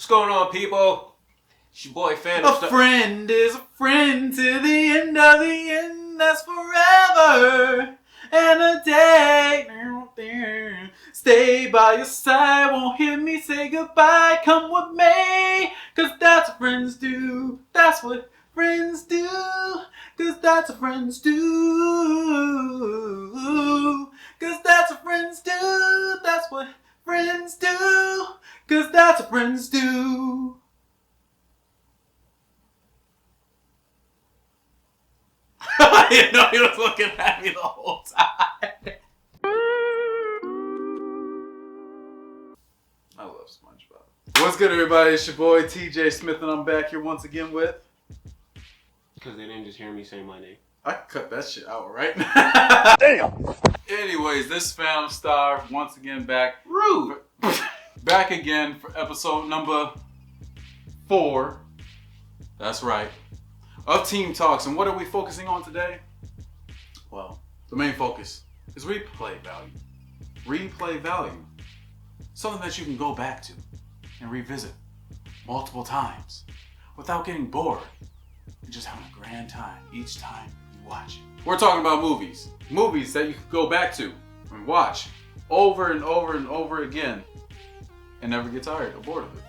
going on, people? It's your boy Phantom. A friend is a friend to the end of the end. That's forever and a day. Stay by your side, won't hear me say goodbye. Come with me, cause that's what friends do. That's what friends do, cause that's what friends do. Cause that's what friends do. That's what friends do, cause that's what friends do. I didn't know he was looking at me the whole time. I love SpongeBob. What's good, everybody? It's your boy TJ Smith, and I'm back here once again with... Because they didn't just hear me say my name. I can cut that shit out right now. Damn! Anyways, this Phantom Star once again back. Rude! Back again for episode number 4. That's right. Of Team Talks. And what are we focusing on today? Well, the main focus is replay value. Replay value. Something that you can go back to and revisit multiple times without getting bored and just having a grand time each time you watch it. We're talking about movies. Movies that you can go back to and watch over and over and over again and never get tired or bored of it.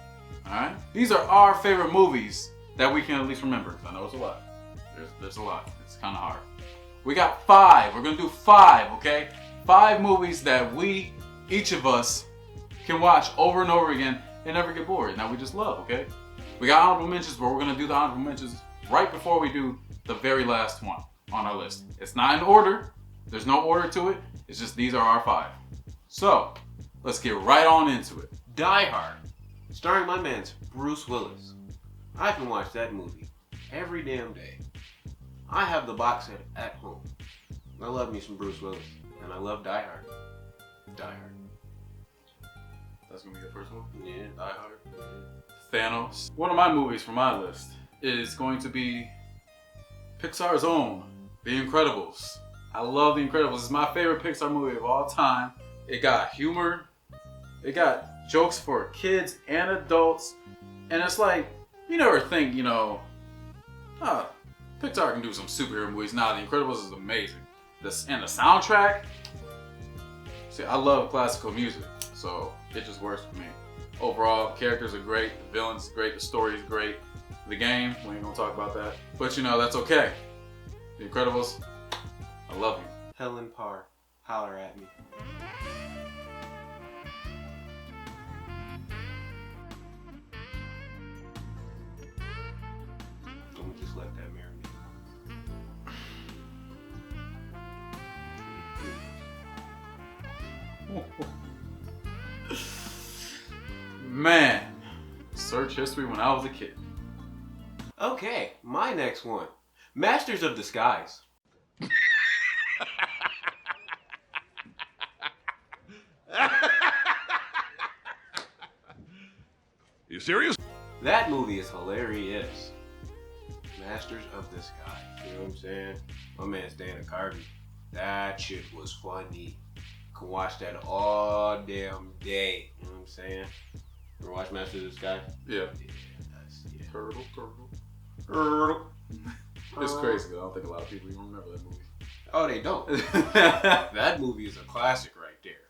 Alright? These are our favorite movies that we can at least remember. I know it's a lot. There's a lot. It's kind of hard. We got 5. We're going to do 5, okay? 5 movies that we, each of us, can watch over and over again and never get bored. Now we just love, okay? We got honorable mentions, but we're going to do the honorable mentions right before we do the very last one on our list. It's not in order. There's no order to it. It's just these are our 5. So, let's get right on into it. Die Hard. Starring my man's Bruce Willis. I can watch that movie every damn day. I have the box set at home. I love me some Bruce Willis. And I love Die Hard. Die Hard. That's going to be your first one? Yeah. Die Hard. Thanos. One of my movies from my list is going to be Pixar's own, The Incredibles. I love The Incredibles. It's my favorite Pixar movie of all time. It got humor. It got jokes for kids and adults. And it's like, you never think, Pixar can do some superhero movies. Nah, The Incredibles is amazing. And the soundtrack, see, I love classical music, so it just works for me. Overall, characters are great, the villain's great, the story is great. The game, we ain't gonna talk about that. But that's okay. The Incredibles, I love you. Helen Parr, holler at me. Let me just let that marinate. Man, search history when I was a kid. Okay, my next one. Masters of Disguise. You serious? That movie is hilarious. Masters of Disguise. You know what I'm saying? My man's Dana Carvey. That shit was funny. Can watch that all damn day. You know what I'm saying? Ever watch Masters of Disguise? Yeah. Yeah. Turtle. It's crazy, though. I don't think a lot of people even remember that movie. Oh, they don't. That movie is a classic right there.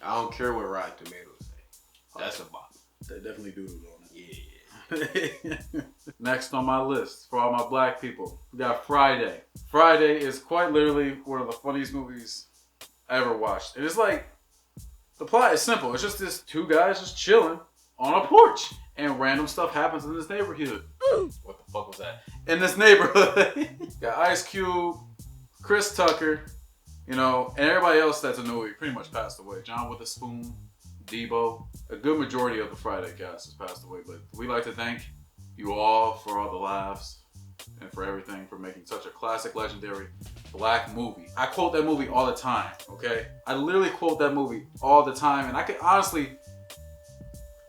I don't care what Rotten Tomatoes say. That's a bop. They definitely do on it. Yeah. Next on my list, for all my black people, we got Friday. Friday is quite literally one of the funniest movies I ever watched. And it's like, the plot is simple. It's just this 2 guys just chilling on a porch. And random stuff happens in this neighborhood. What the fuck was that? In this neighborhood. Got Ice Cube, Chris Tucker, and everybody else that's in the movie pretty much passed away. John Witherspoon, Debo. A good majority of the Friday cast has passed away. But we like to thank you all for all the laughs and for everything, for making such a classic, legendary black movie. I quote that movie all the time, okay? I literally quote that movie all the time. And I could honestly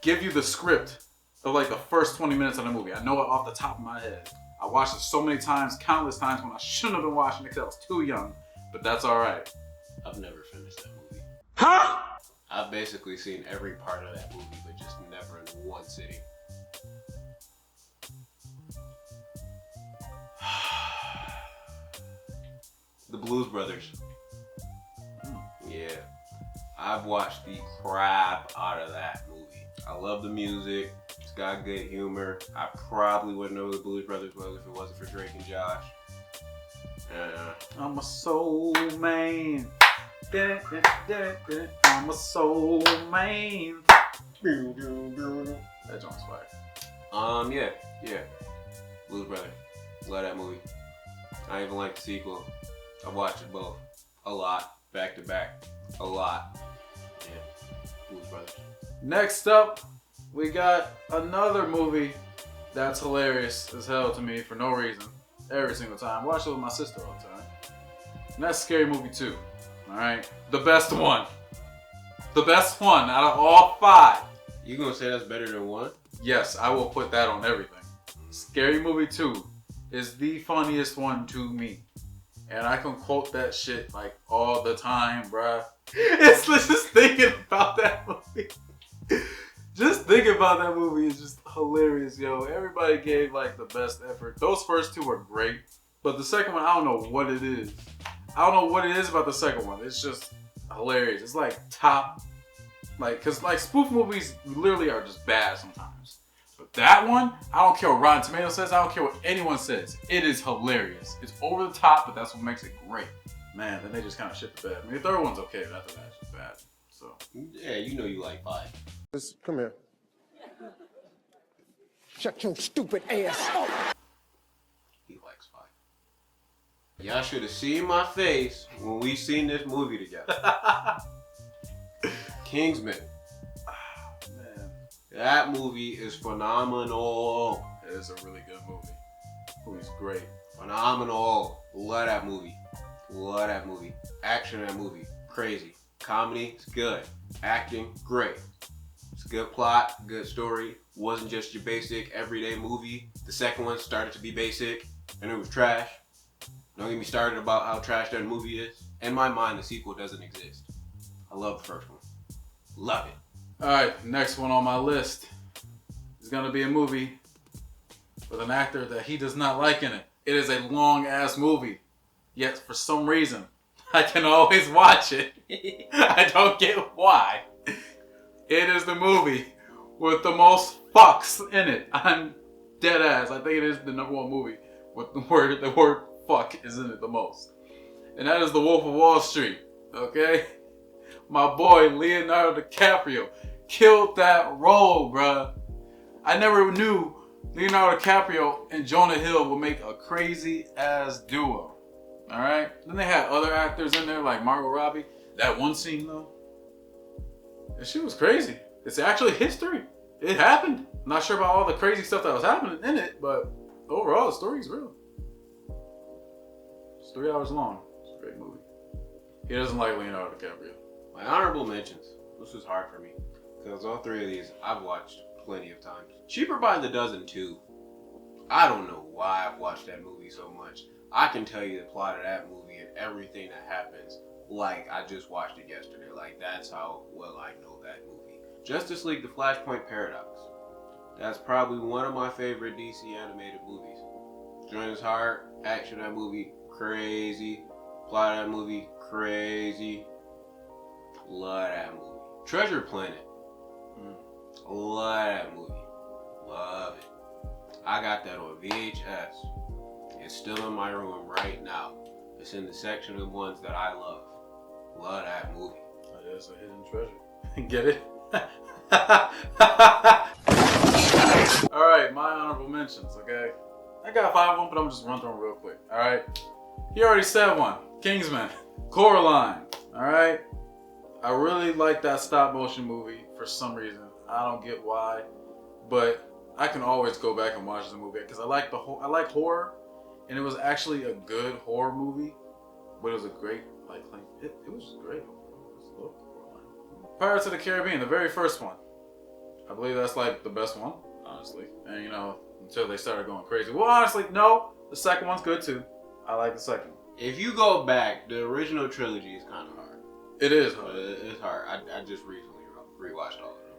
give you the script of like the first 20 minutes of the movie. I know it off the top of my head. I watched it so many times, countless times, when I shouldn't have been watching it because I was too young. But that's alright. I've never finished that movie. Huh? I've basically seen every part of that movie, but just never in one sitting. The Blues Brothers. Yeah. I've watched the crap out of that movie. I love the music. It's got good humor. I probably wouldn't know who the Blues Brothers was if it wasn't for Drake and Josh. I'm a soul man. I'm a soul man. That joint's fire. Yeah. Blues Brothers. Love that movie. I even like the sequel. I've watched it both. A lot. Back to back. A lot. Yeah. Blues Brothers. Next up, we got another movie that's hilarious as hell to me for no reason. Every single time. I watch it with my sister all the time. And that's Scary Movie 2. Alright? The best one. The best one out of all 5. You gonna say that's better than 1? Yes, I will put that on everything. Scary Movie 2 is the funniest one to me. And I can quote that shit like all the time, bruh. It's just thinking about that movie. Just thinking about that movie is just hilarious, yo. Everybody gave like the best effort. Those first 2 were great. But the second one, I don't know what it is. I don't know what it is about the second one. It's just hilarious. It's like top, like, cause like spoof movies literally are just bad sometimes. But that one, I don't care what Rotten Tomatoes says. I don't care what anyone says. It is hilarious. It's over the top, but that's what makes it great. Man, then they just kind of shit the bed. I mean, the third one's okay, but after that, it's just bad. So yeah, you know you like 5. Come here. Shut your stupid ass up. He likes 5. Y'all should have seen my face when we seen this movie together. Kingsman. man, That movie is phenomenal. it is a really good movie. The movie's great. Phenomenal. Love that movie. Love that movie. Action in that movie. Crazy. Comedy, it's good. Acting, great. It's a good plot, good story. Wasn't just your basic everyday movie. The second one started to be basic, and it was trash. Don't get me started about how trash that movie is. In my mind, the sequel doesn't exist. I love the first one. Love it. Alright, next one on my list is gonna be a movie with an actor that he does not like in it. It is a long ass movie. Yet for some reason, I can always watch it. I don't get why. It is the movie with the most fucks in it. I'm dead ass. I think it is the #1 movie with the word fuck is in it the most. And that is The Wolf of Wall Street. Okay? My boy Leonardo DiCaprio killed that role, bruh. I never knew Leonardo DiCaprio and Jonah Hill would make a crazy ass duo. Alright? Then they had other actors in there like Margot Robbie. That one scene though, that shit was crazy. It's actually history. It happened. I'm not sure about all the crazy stuff that was happening in it, but overall the story's real. It's 3 hours long. It's a great movie. He doesn't like Leonardo DiCaprio. My honorable mentions. This was hard for me because all 3 of these I've watched plenty of times. Cheaper by the Dozen too. I don't know why I've watched that movie so much. I can tell you the plot of that movie and everything that happens like I just watched it yesterday. Like that's how well I know that movie. Justice League: The Flashpoint Paradox. That's probably one of my favorite DC animated movies. Join is hard. Action of that movie, crazy. Plot of that movie, crazy. Love that movie. Treasure Planet. Love that movie. Love it. I got that on VHS. It's still in my room right now. It's in the section of ones that I love. Love that movie. Oh, yeah, it's a hidden treasure. Get it? Alright, my honorable mentions, okay? I got 5 of them, but I'm just run through them real quick. Alright? He already said one. Kingsman. Coraline. Alright? I really like that stop motion movie for some reason. I don't get why. But I can always go back and watch the movie because I like horror. And it was actually a good horror movie, but it was a great, it was just great. Pirates of the Caribbean, the very first one. I believe that's like the best one, honestly. And you know, until they started going crazy. Well, honestly, no, the second one's good too. I like the second one. If you go back, the original trilogy is kind of hard. It is But hard. it's hard. I just recently rewatched all of them.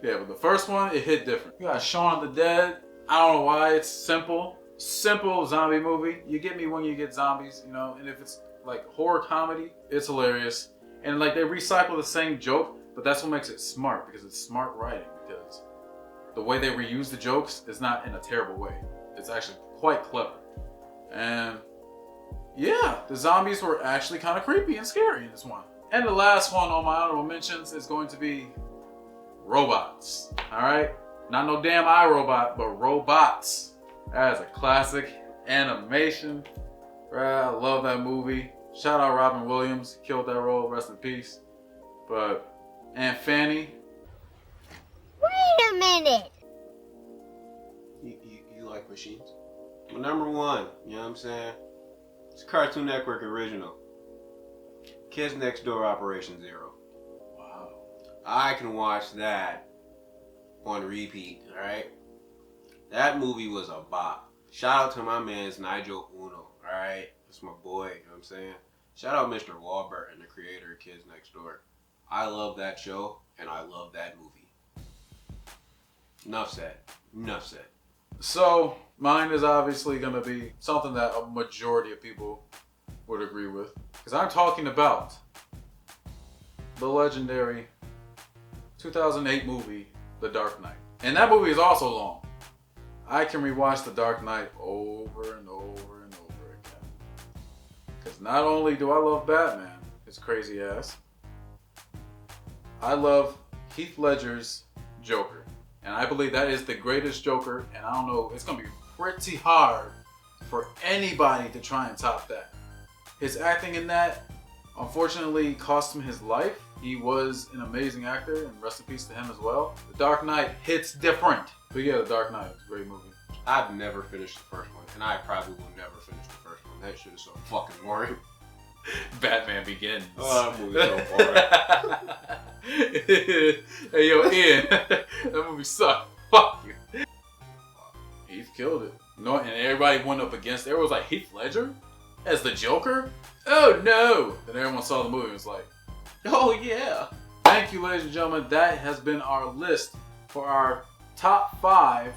Yeah, but the first one, it hit different. You got Shaun of the Dead. I don't know why. It's simple. Simple zombie movie. You get me when you get zombies, you know. And if it's like horror comedy, it's hilarious. And like they recycle the same joke, but that's what makes it smart, because it's smart writing. Because the way they reuse the jokes is not in a terrible way. It's actually quite clever. And yeah, the zombies were actually kind of creepy and scary in this one. And the last one on my honorable mentions is going to be robots. All right, not no damn iRobot, but robots. That is a classic animation. Right, I love that movie. Shout out Robin Williams, killed that role. Rest in peace. But Aunt Fanny. Wait a minute. You like machines? Well, number one, you know what I'm saying? It's a Cartoon Network original. Kids Next Door Operation Zero. Wow. I can watch that on repeat, alright? That movie was a bop. Shout out to my man's Nigel Uno, alright? That's my boy, you know what I'm saying? Shout out Mr. Wahlberg, the creator of Kids Next Door. I love that show, and I love that movie. Enough said. Enough said. So mine is obviously going to be something that a majority of people would agree with. Because I'm talking about the legendary 2008 movie, The Dark Knight. And that movie is also long. I can rewatch The Dark Knight over and over and over again. Because not only do I love Batman, his crazy ass, I love Heath Ledger's Joker. And I believe that is the greatest Joker. And I don't know, it's going to be pretty hard for anybody to try and top that. His acting in that, unfortunately, cost him his life. He was an amazing actor, and rest in peace to him as well. The Dark Knight hits different. But yeah, The Dark Knight is a great movie. I've never finished the first one, and I probably will never finish the first one. That shit is so fucking boring. Batman Begins. Oh, that movie's so boring. Hey, yo, Ian, that movie sucked. Fuck you. Heath killed it. No, and everybody went up against it. Everyone was like, Heath Ledger as the Joker? Oh no! Then everyone saw the movie and was like, Oh, yeah. thank you, ladies and gentlemen. That has been our list for our top 5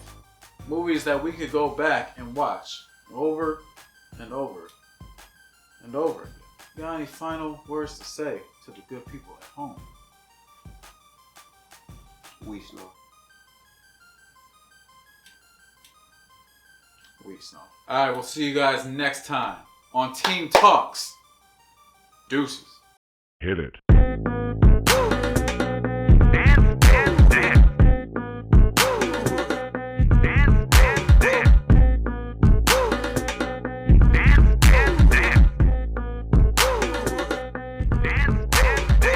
movies that we could go back and watch over and over and over again. Got any final words to say to the good people at home? We snow. We snow. Alright, we'll see you guys next time on Team Talks. Deuces. Hit it.